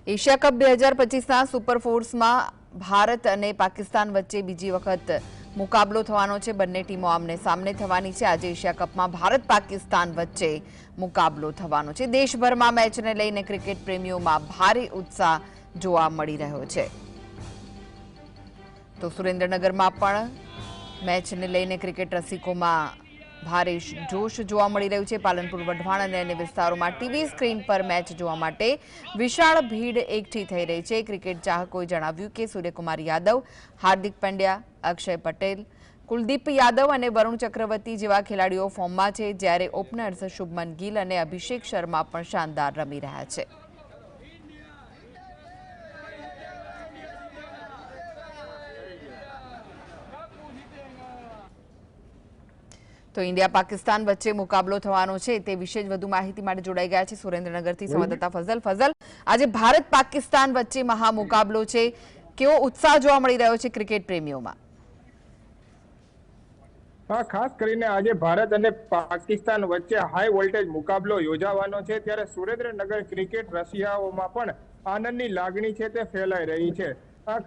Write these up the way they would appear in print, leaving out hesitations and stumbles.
Asia cup 2025ના super ફોર્સમાં Bharat અને પાકિસ્તાન વચ્ચે બીજી વખત મુકાબલો થવાનો છે। બંને ટીમો આમને સામને થવાની છે। આજે એશિયા કપમાં ભારત પાકિસ્તાન વચ્ચે મુકાબલો થવાનો છે। દેશભરમાં મેચને લઈને ક્રિકેટ પ્રેમીઓમાં ભારે ઉત્સાહ જોવા મળી રહ્યો છે। તો સુરેન્દ્રનગરમાં પણ મેચને લઈને ક્રિકેટ રસિકોમાં ભારે જોશ જોવા મળી રહ્યું છે। પાલનપુર, વઢવાણ અને અન્ય વિસ્તારોમાં ટીવી સ્ક્રીન પર મેચ જોવા માટે વિશાળ ભીડ એકઠી થઈ રહી છે। ક્રિકેટ ચાહકોએ જણાવ્યું કે સૂર્યકુમાર યાદવ, હાર્દિક પંડ્યા, અક્ષય પટેલ, કુલદીપ યાદવ અને વરુણ ચક્રવર્તી જેવા ખેલાડીઓ ફોર્મમાં છે, જ્યારે ઓપનર્સ શુભમન ગિલ અને અભિષેક શર્મા પણ શાનદાર રમી રહ્યા છે। તો ઇન્ડિયા પાકિસ્તાન વચ્ચે મુકાબલો થવાનો છે તે વિશે જ વધુ માહિતી માટે જોડાઈ ગયા છે સુરેન્દ્રનગરથી સંવાદદાતા ફઝલ। ફઝલ, આજે ભારત પાકિસ્તાન વચ્ચે મહા મુકાબલો છે, કેવો ઉત્સાહ જોવા મળી રહ્યો છે ક્રિકેટ પ્રેમીઓમાં? હા, ખાસ કરીને આજે ભારત અને પાકિસ્તાન વચ્ચે હાઈ વોલ્ટેજ મુકાબલો યોજાવાનો છે, ત્યારે સુરેન્દ્રનગર ક્રિકેટ રસિયાઓમાં પણ આનંદની લાગણી છે તે ફેલાઈ રહી છે।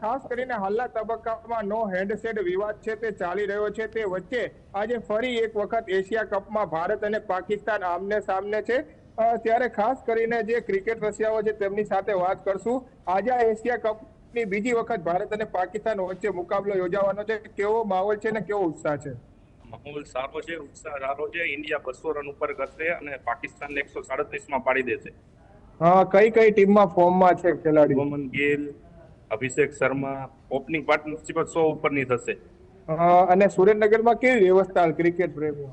ખાસ કરીને હાલના તબક્કામાં નો હેન્ડસેટ વિવાદ છે તે ચાલી રહ્યો છે, તે વચ્ચે આજે ફરી એક વખત એશિયા કપમાં ભારત અને પાકિસ્તાન આમને સામને છે। ત્યારે ખાસ કરીને જે ક્રિકેટ રસિયાઓ છે તેમની સાથે વાત કરશું। આજે એશિયા કપની બીજી વખત ભારત અને પાકિસ્તાન વચ્ચે મુકાબલો યોજાવાનો છે, કેવો માહોલ છે ને કેવો ઉત્સાહ છે? માહોલ સારો છે, ઉત્સાહ સારો છે। ઇન્ડિયા 200 રન ઉપર કરશે અને પાકિસ્તાનને 137 માં પાડી દેશે। કઈ કઈ ટીમમાં ફોર્મમાં છે ખેલાડી? શુભમન ગિલ, અભિષેક શર્મા, ઓપનિંગ પાર્ટનરશિપ 100 ઉપરની થશે। અને સુરેન્દ્રનગરમાં કેવી વ્યવસ્થા ક્રિકેટ પ્રેમીઓ?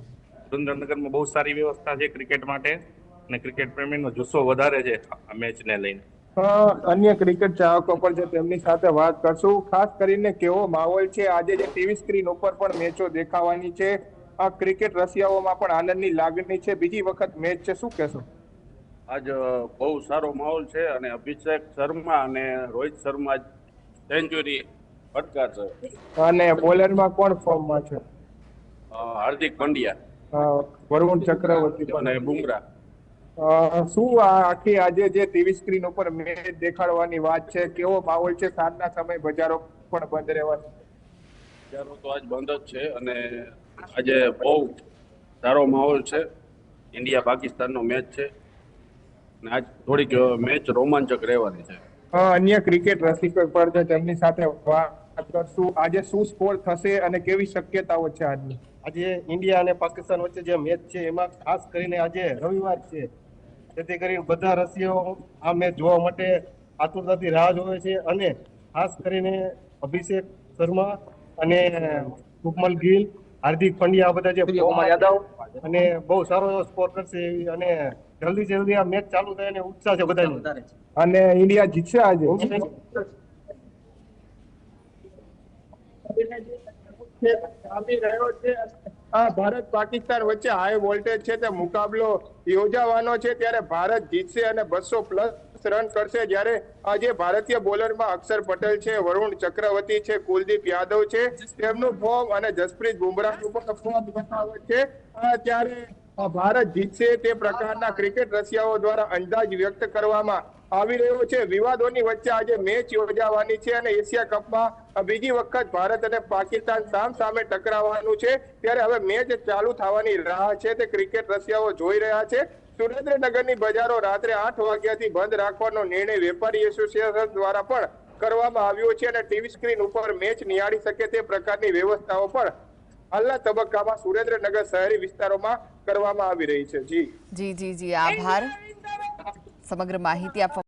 સુરેન્દ્રનગરમાં બહુ સારી વ્યવસ્થા છે ક્રિકેટ માટે અને ક્રિકેટ પ્રેમીનો જુસ્સો વધારે છે આ મેચને લઈને। અન્ય ક્રિકેટ ચાહકો પણ છે તેમની સાથે વાત કરશું। ખાસ કરીને કેવો માહોલ છે, આજે જે ટીવી સ્ક્રીન ઉપર પણ મેચો દેખાવાની છે, આ ક્રિકેટ રસિયાઓમાં પણ આનંદની લાગણી છે, બીજી વખત મેચ છે, શું કહેશો? આજ બહુ સારો માહોલ છે અને અભિષેક શર્મા અને રોહિત શર્મા સેન્ચુરી ફટકારશે। અને બોલરમાં કોણ ફોર્મમાં છે? હાર્દિક પંડ્યા, વરુણ ચક્રવર્તી અને બુમરાહ। શું આખી આજે જે ટીવી સ્ક્રીન ઉપર મેચ દેખાડવાની વાત છે, કેવો માહોલ છે? સાંજના સમય બજારો પણ બંધ રહેવાના? બજારો તો આજ બંધ જ છે અને આજે બહુ સારો માહોલ છે। ઇન્ડિયા પાકિસ્તાનનો મેચ છે અને આજ થોડીક મેચ રોમાંચક રહેવાની છે। અન્ય ક્રિકેટ રસિકો પર છે તેમની સાથે વાત કરશું। આજે શું સ્કોર થશે અને કેવી શક્યતાઓ છે આજની? આજે ઇન્ડિયા અને પાકિસ્તાન વચ્ચે જે મેચ છે એમાં ખાસ કરીને આજે રવિવાર છે, જેથી કરીને બધા રસિયાઓ આ મેચ જોવા માટે આતુરતાથી રાહ જોવે છે અને ખાસ કરીને અભિષેક શર્મા અને શુભમન ગિલ, હાર્દિક પંડ્યા આ બધા જે યાદવ અને બહુ સારો એવો સ્કોર કરશે એવી અને જલ્દી આ મેચ ચાલુ થાય અને ઉત્સાહ છે બધાનો। અને ઇન્ડિયા જીતશે આજે? ભારત પાકિસ્તાન વચ્ચે હાઈ વોલ્ટેજ છે તે મુકાબલો યોજાવાનો છે, ત્યારે ભારત જીતશે અને 200+ રન કરશે, જ્યારે આજે ભારતીય બોલરમાં અક્ષર પટેલ છે, વરુણ ચક્રવર્તી છે, કુલદીપ યાદવ છે, તેમનું ફોર્મ અને જસપ્રીત બુમરાહનું પણ ફોર્મ બતાવે છે। ત્યારે ભારત જીતશે તે પ્રકારના ક્રિકેટ રસિયાઓ દ્વારા અંદાજ વ્યક્ત કરવામાં આવી રહ્યો છે। વિવાદોની વચ્ચે આજે મેચ યોજાવાની છે અને એશિયા કપમાં બીજી વખત ભારત અને પાકિસ્તાન સામસામે ટકરાવવાનું છે, ત્યારે હવે મેચ ચાલુ થવાની રાહ છે તે ક્રિકેટ રસિયાઓ જોઈ રહ્યા છે। સુરેન્દ્રનગરની બજારો રાત્રે 8 વાગ્યાથી બંધ રાખવાનો નિર્ણય વેપારી એસોસિએશન દ્વારા પણ કરવામાં આવ્યો છે અને ટીવી સ્ક્રીન ઉપર મેચ નિહાળી શકે તે પ્રકારની વ્યવસ્થાઓ પણ હાલના તબક્કામાં સુરેન્દ્રનગર શહેરી વિસ્તારોમાં કરવામાં આવી રહી છે। જી, આભાર સમગ્ર માહિતી આપવા